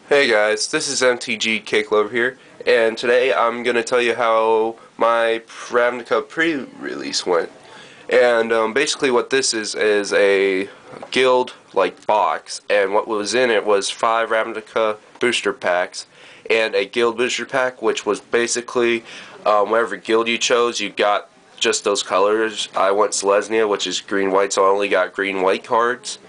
Hey guys, this is MTG Cake Lover here, and today I'm going to tell you how my Ravnica pre-release went. And basically what this is a guild-like box, and what was in it was 5 Ravnica booster packs, and a guild booster pack, which was basically whatever guild you chose, you got just those colors. I went Selesnya, which is green-white, so I only got green-white cards.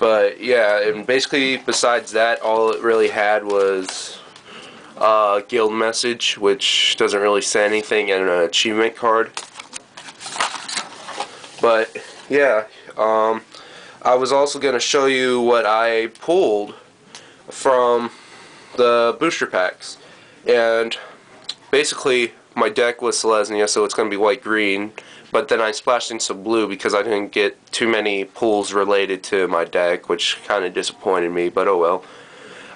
But yeah, and basically besides that, all it really had was a guild message, which doesn't really say anything, and an achievement card. But yeah, I was also going to show you what I pulled from the booster packs. And basically my deck was Selesnya, so it's going to be white-green. But then I splashed in some blue because I didn't get too many pulls related to my deck, which kind of disappointed me, but oh well.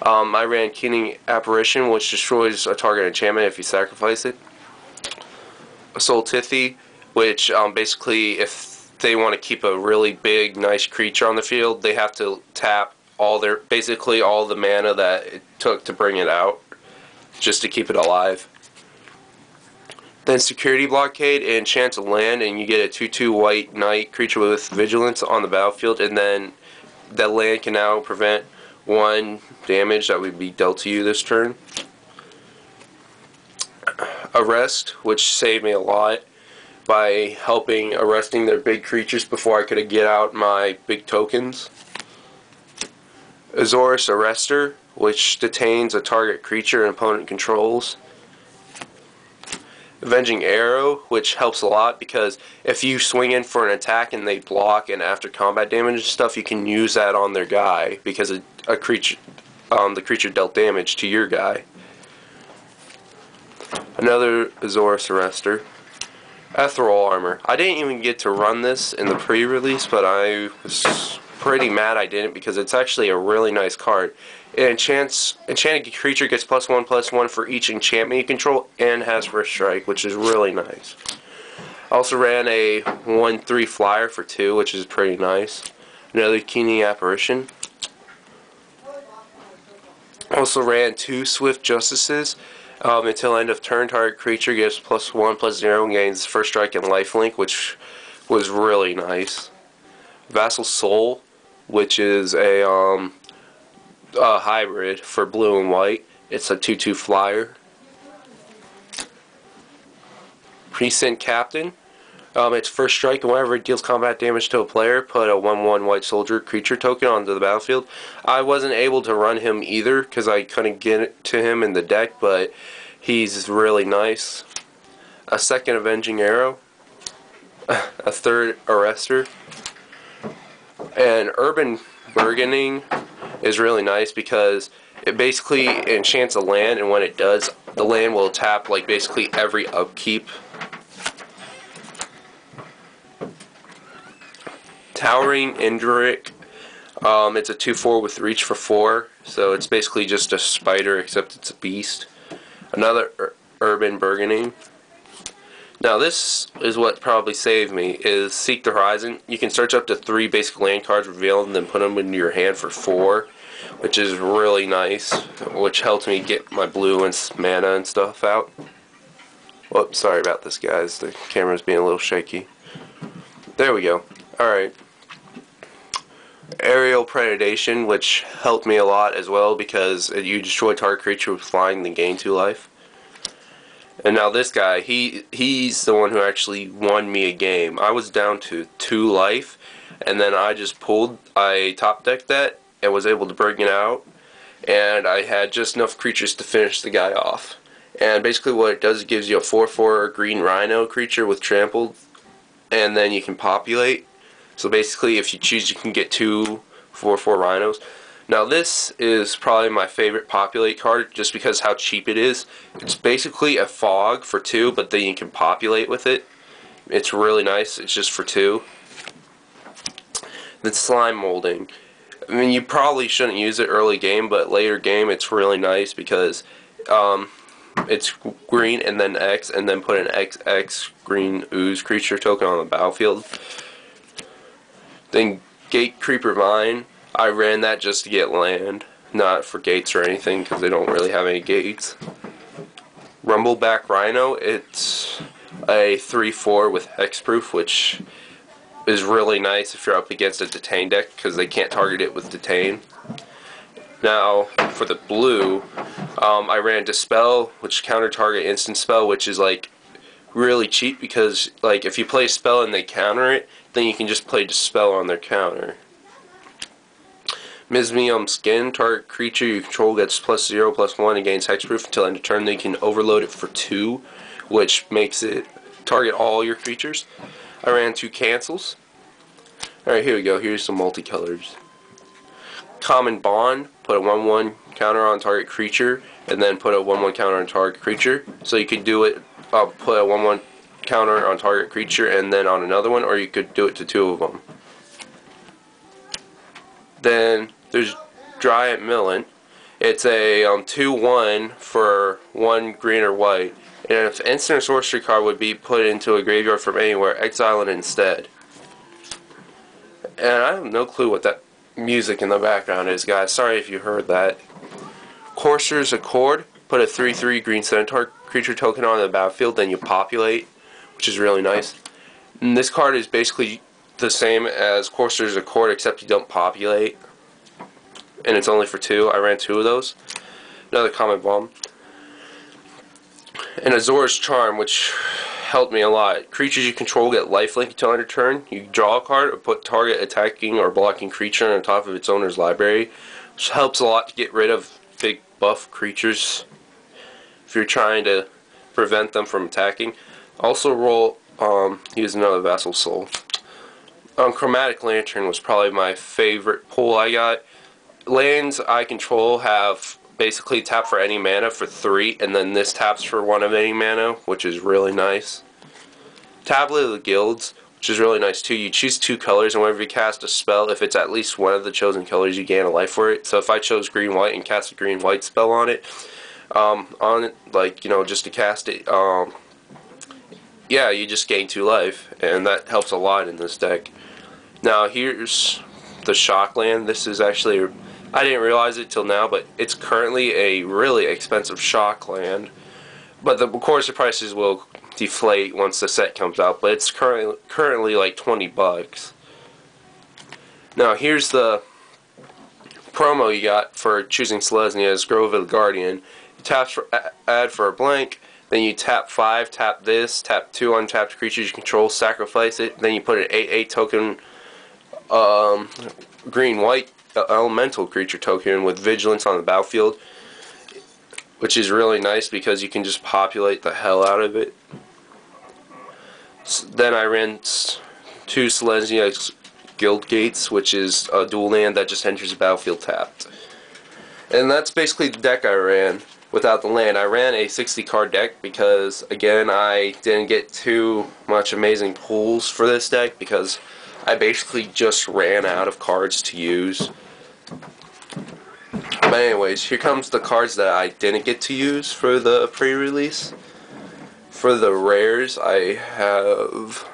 I ran Keening Apparition, which destroys a target enchantment if you sacrifice it. Soul Tithy, which basically if they want to keep a really big, nice creature on the field, they have to tap basically all the mana that it took to bring it out, just to keep it alive. Then Security Blockade enchants a land, and you get a 2/2 white knight creature with vigilance on the battlefield, and then that land can now prevent 1 damage that would be dealt to you this turn. Arrest, which saved me a lot by helping arresting their big creatures before I could get out my big tokens. Azorius Arrestor, which detains a target creature an opponent controls. Avenging Arrow, which helps a lot because if you swing in for an attack and they block and after combat damage and stuff, you can use that on their guy because the creature dealt damage to your guy. Another Azorius Arrestor. Ethereal Armor. I didn't even get to run this in the pre-release, but I was pretty mad I didn't because it's actually a really nice card. Enchanted creature gets +1/+1 for each enchantment you control and has first strike, which is really nice. I also ran a 1/3 flyer for 2, which is pretty nice. Another Keening Apparition. Also ran 2 Swift Justices. Until end of turn, target creature gets +1/+0 and gains first strike and lifelink, which was really nice. Vassal Soul, which is a hybrid for blue and white. It's a 2/2 flyer. Precinct Captain. It's first strike, and whenever it deals combat damage to a player, put a 1/1 white soldier creature token onto the battlefield. I wasn't able to run him either because I couldn't get it to him in the deck, but he's really nice. A second Avenging Arrow. A third Arrestor. And Urban Burgeoning is really nice because it basically enchants a land, and when it does, the land will tap like basically every upkeep. Towering Indrik. It's a 2/4 with reach for 4, so it's basically just a spider except it's a beast. Another Urban Burgeoning. Now this is what probably saved me, is Seek the Horizon. You can search up to 3 basic land cards, reveal them, then put them into your hand for 4, which is really nice, which helped me get my blue and mana and stuff out. Whoops, sorry about this guys, the camera's being a little shaky. There we go. Alright. Aerial Predation, which helped me a lot as well because you destroy target creature with flying then gain 2 life. And now this guy, he's the one who actually won me a game. I was down to 2 life, and then I top decked that and was able to bring it out, and I had just enough creatures to finish the guy off. And basically what it does, it gives you a 4/4 green rhino creature with trampled, and then you can populate. So basically if you choose, you can get 2 4/4 rhinos. Now this is probably my favorite populate card just because how cheap it is. It's basically a fog for 2, but then you can populate with it. It's really nice. It's just for 2. Then Slime Molding. I mean, you probably shouldn't use it early game, but later game it's really nice because it's green and then X, and then put an XX green ooze creature token on the battlefield. Then Gate Creeper Vine. I ran that just to get land. not for gates or anything because they don't really have any gates. Rumbleback Rhino, it's a 3/4 with hexproof, which is really nice if you're up against a detain deck because they can't target it with detain. Now for the blue, I ran Dispel, which counter target instant spell, which is like really cheap because like if you play a spell and they counter it, then you can just play Dispel on their counter. Mizmium Skin, target creature you control gets +0/+1 against hexproof until end of turn. Then you can overload it for 2, which makes it target all your creatures. I ran 2 cancels. Alright, here we go. Here's some multicolors. Common Bond, put a 1/1 counter on target creature, and then put a 1/1 counter on target creature. So you could do it, put a 1/1 counter on target creature and then on another one, or you could do it to 2 of them. Then there's Dryad Millen. It's a 2/1 for 1 green or white. And if instant or sorcery card would be put into a graveyard from anywhere, exile it instead. And I have no clue what that music in the background is, guys. Sorry if you heard that. Courser's Accord. Put a 3/3 green centaur creature token on the battlefield, then you populate, which is really nice. And this card is basically the same as Courser's Accord, except you don't populate. And it's only for 2. I ran 2 of those. Another Common Bomb. And Azor's Charm, which helped me a lot. Creatures you control get lifelink until end of turn. You draw a card or put target attacking or blocking creature on top of its owner's library, which helps a lot to get rid of big buff creatures if you're trying to prevent them from attacking. Also roll, use another Vassal Soul. Chromatic Lantern was probably my favorite pull I got. Lands I control have basically tap for any mana for 3, and then this taps for 1 of any mana, which is really nice. Tablet of the Guilds, which is really nice too. You choose 2 colors, and whenever you cast a spell, if it's at least one of the chosen colors, you gain a life for it. So if I chose green-white and cast a green-white spell on it, like, you know, just to cast it, yeah, you just gain 2 life, and that helps a lot in this deck. Now here's the Shockland. This is actually, I didn't realize it till now, but it's currently a really expensive Shockland. But of course the prices will deflate once the set comes out, but it's currently like 20 bucks. Now here's the promo you got for choosing Selesnya as Grove of the Guardian. You tap for add for a blank, then you tap 5, tap this, tap 2 untapped creatures you control, sacrifice it, then you put an 8/8 token green-white elemental creature token with vigilance on the battlefield, which is really nice because you can just populate the hell out of it. Then I ran 2 Selesnya Guild Gates, which is a dual land that just enters the battlefield tapped. And that's basically the deck I ran without the land. I ran a 60 card deck because, again, I didn't get too much amazing pulls for this deck because I basically just ran out of cards to use. But anyways, here comes the cards that I didn't get to use for the pre-release. For the rares, I have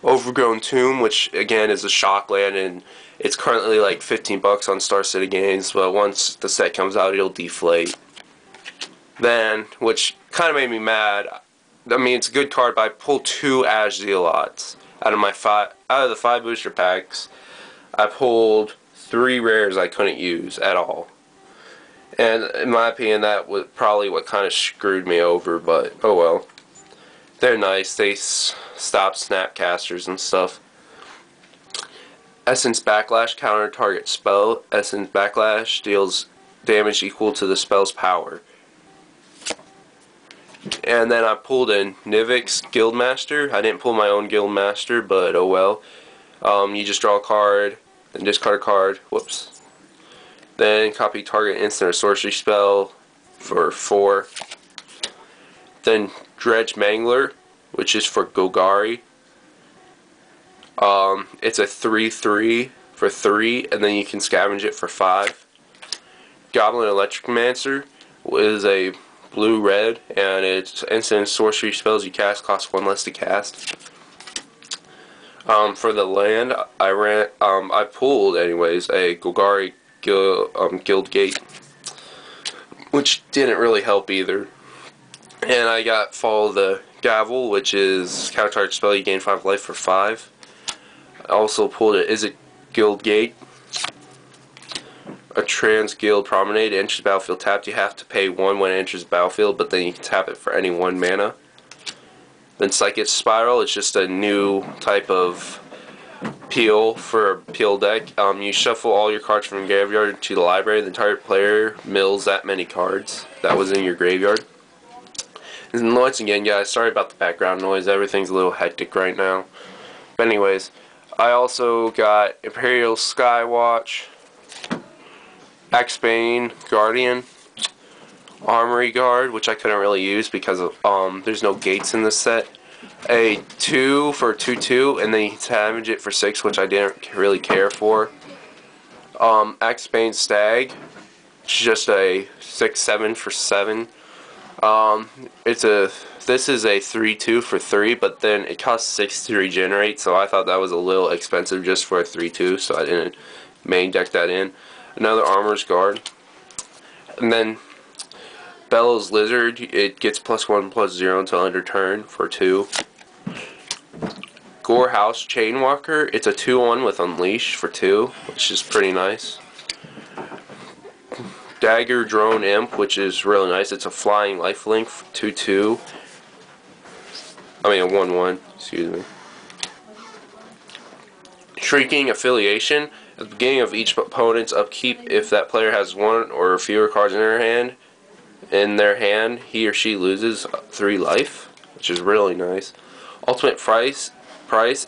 Overgrown Tomb, which again is a Shockland, and it's currently like 15 bucks on Star City Games, but once the set comes out it'll deflate. Then, which kind of made me mad, I mean it's a good card, but I pulled 2 Ash Zealots. Out of the 5 booster packs, I pulled 3 rares I couldn't use at all. And in my opinion, that was probably what kind of screwed me over, but oh well. They're nice. They stop snapcasters and stuff. Essence Backlash, counter target spell. Essence Backlash deals damage equal to the spell's power. And then I pulled in Nivix Guildmaster. I didn't pull my own Guildmaster, but oh well. You just draw a card, then discard a card. Whoops. Then copy target instant or sorcery spell for 4. Then Dredge Mangler, which is for Golgari. It's a 3/3 for 3, and then you can scavenge it for 5. Goblin Electromancer is a blue-red, and it's instant sorcery spells you cast cost 1 less to cast. For the land, I pulled anyways a Golgari Guild Gate, which didn't really help either. And I got Follow the Gavel, which is counter-target spell, you gain 5 life for 5. I also pulled it Is It Guild Gate, a Trans-Guild Promenade. It enters the battlefield tapped. You have to pay 1 when it enters the battlefield, but then you can tap it for any 1 mana. Then Psychic Spiral, it's just a new type of peel for a peel deck. You shuffle all your cards from your graveyard to the library. The target player mills that many cards that was in your graveyard. And once again, guys, sorry about the background noise. Everything's a little hectic right now. But anyways, I also got Imperial Skywatch, Axbane Guardian, Armory Guard, which I couldn't really use because of, there's no gates in this set. A 2 for 2/2, and then you can damage it for 6, which I didn't really care for. Axbane Stag, which is just a 6/7 for 7. This is a 3/2 for 3, but then it costs 6 to regenerate, so I thought that was a little expensive just for a 3/2, so I didn't main deck that in. Another Armor's Guard. And then Bellows Lizard, it gets +1/+0 until end of turn for 2. Gorehouse Chainwalker, it's a 2/1 with Unleash for 2, which is pretty nice. Dagger Drone Imp, which is really nice. It's a flying lifelink for 2/2. I mean a 1/1, excuse me. Shrieking Affiliation. At the beginning of each opponent's upkeep, if that player has 1 or fewer cards in their hand, he or she loses 3 life, which is really nice. Ultimate price,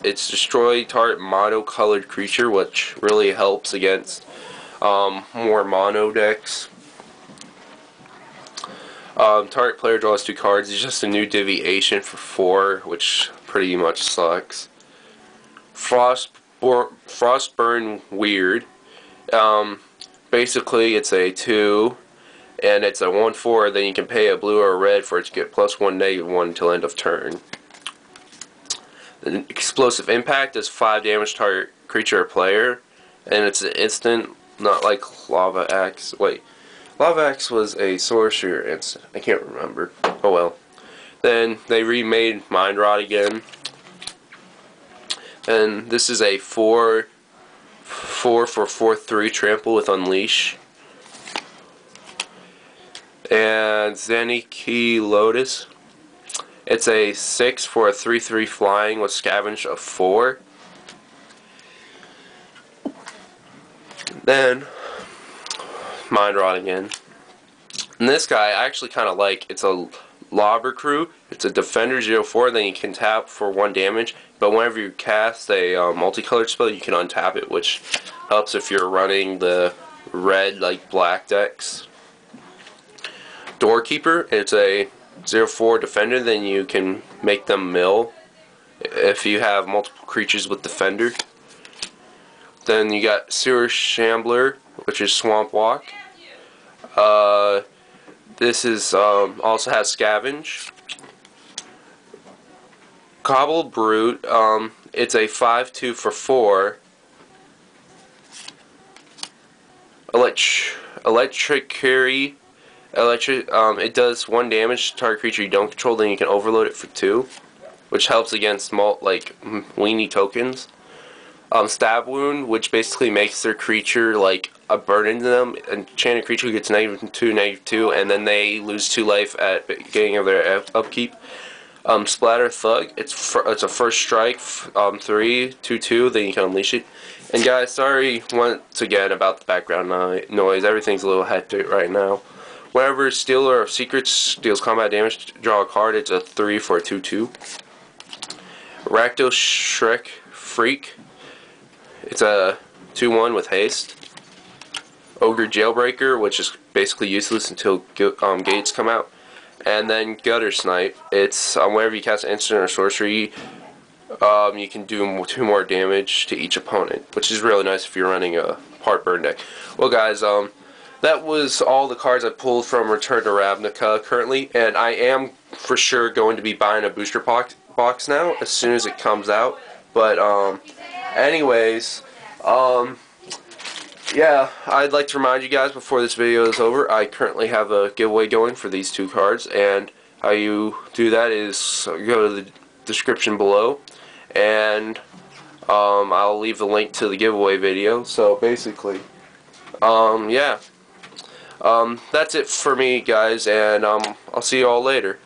it's destroy target mono-colored creature, which really helps against more mono decks. Target player draws 2 cards. It's just a new deviation for 4, which pretty much sucks. Frostburn Weird. Basically, it's a 2, and it's a 1/4. Then you can pay a blue or a red for it to get +1/-1 until end of turn. The Explosive Impact does 5 damage to target creature or player, and it's an instant, not like Lava Axe. Wait, Lava Axe was a sorcerer instant. I can't remember. Oh well. Then they remade Mind Rot again. And this is a 4 for 4/3 trample with Unleash. And Zeniki Lotus. It's a 6 for a 3/3 flying with Scavenge of 4. Then Mind Rot again. And this guy I actually kind of like. It's a Lobber Crew. It's a Defender 0/4. Then you can tap for 1 damage. But whenever you cast a multicolored spell, you can untap it, which helps if you're running the red, like black decks. Doorkeeper. It's a 0/4 Defender. Then you can make them mill if you have multiple creatures with Defender. Then you got Sewer Shambler, which is Swamp Walk. This is also has Scavenge. Cobble Brute, it's a 5/2 for 4. Electric Curie. It does 1 damage to target creature you don't control, then you can overload it for 2, which helps against weenie tokens. Stab Wound, which basically makes their creature like a burden to them. An enchanted creature gets -2, -2, and then they lose 2 life at the beginning of their upkeep. Splatter Thug, it's a first strike, 3, 2/2, then you can unleash it. And guys, sorry once again about the background noise. Everything's a little hectic right now. Whenever Stealer of Secrets deals combat damage, draw a card. It's a 3 for a 2/2. Rakdos Shrek Freak. It's a 2/1 with haste. Ogre Jailbreaker, which is basically useless until gates come out. And then Gutter Snipe. It's whenever you cast an instant or sorcery, you can do 2 more damage to each opponent, which is really nice if you're running a Heartburn deck. Well, guys, that was all the cards I pulled from Return to Ravnica currently, and I am for sure going to be buying a booster box now as soon as it comes out. But anyways, yeah, I'd like to remind you guys before this video is over, I currently have a giveaway going for these 2 cards, and how you do that is go to the description below, and I'll leave the link to the giveaway video. So basically, yeah, that's it for me, guys, and I'll see you all later.